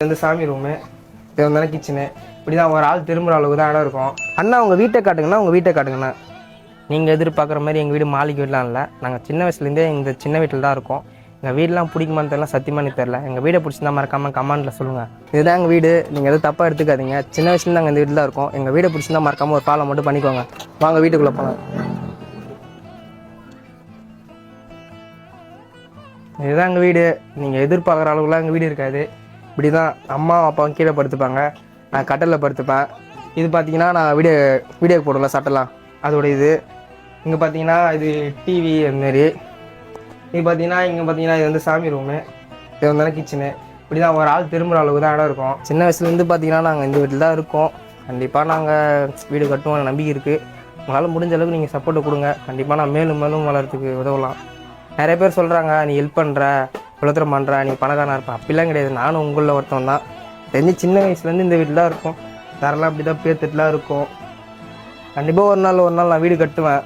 வந்து சாமி ரூமு, இது வந்து கிச்சனு. இப்படி தான் ஒரு ஆள் திரும்புகிற அளவுக்கு தான் இடம் இருக்கும். அண்ணா உங்கள் வீட்டை காட்டுங்கண்ணா, உங்கள் வீட்டை காட்டுங்கண்ணா. நீங்கள் எதிர்பார்க்குற மாதிரி எங்கள் வீடு மாளிகை வீடெலாம் இல்லை. நாங்கள் சின்ன வயசுலேருந்தே இந்த சின்ன வீட்டில் தான் இருக்கோம். எங்கள் வீடெலாம் பிடிக்குமான்னு தெரியல, சத்தியமானு தெரில. எங்கள் வீடை பிடிச்சிருந்தா மறக்காமல் கமெண்ட்டில் சொல்லுங்கள். இதுதான் எங்கள் வீடு, நீங்கள் எதுவும் தப்பாக எடுத்துக்காதீங்க. சின்ன வயசுலேருந்து நாங்கள் இந்த வீட்டில் தான் இருக்கோம். எங்கள் வீடை பிடிச்சிருந்தா மறக்காமல் ஒரு ஃபாலோ மட்டும் பண்ணிக்கோங்க. வாங்க வீட்டுக்குள்ளே போகலாம். இதுதான் எங்கள் வீடு. நீங்கள் எதிர்பார்க்குற அளவுக்குலாம் எங்கள் வீடு இருக்காது. இப்படி தான் அம்மா அப்பாவும் கீழே படுத்துப்பாங்க, நான் கட்டலில் படுத்துப்பேன். இது பார்த்தீங்கன்னா நான் வீடியோ போடல சட்டெல்லாம் அதோட இது. இங்கே பார்த்தீங்கன்னா இது டிவி அதுமாரி. இது பார்த்தீங்கன்னா இங்கே பார்த்தீங்கன்னா இது வந்து சாமி ரூமு, இது வந்து கிச்சனு. இப்படி தான் ஒரு ஆள் திரும்புகிற அளவுக்கு தான் இடம் இருக்கும். சின்ன வயசுலேருந்து பார்த்தீங்கன்னா நாங்கள் இந்த வீட்டில் தான் இருக்கோம். கண்டிப்பாக நாங்கள் வீடு கட்டுவோம் நம்பிக்கை இருக்குது. உங்களால் முடிஞ்ச அளவுக்கு நீங்கள் சப்போர்ட்டை கொடுங்க. கண்டிப்பாக நான் மேலும் மேலும் வளர்கிறதுக்கு உதவலாம். நிறைய பேர் சொல்கிறாங்க நீ ஹெல்ப் பண்ணுற, குலத்திரம் பண்ணுற, நீ பணக்காரனாக இருப்பேன். அப்படிலாம் கிடையாது. நானும் உங்களில் ஒருத்தன் தான். தெரிஞ்சு சின்ன வயசுலேருந்து இந்த வீட்டில் தான் இருக்கும். தரெல்லாம் அப்படி தான் பேத்துட்டுலாம் இருக்கும். கண்டிப்பாக ஒரு நாள் நான் வீடு கட்டுவேன்.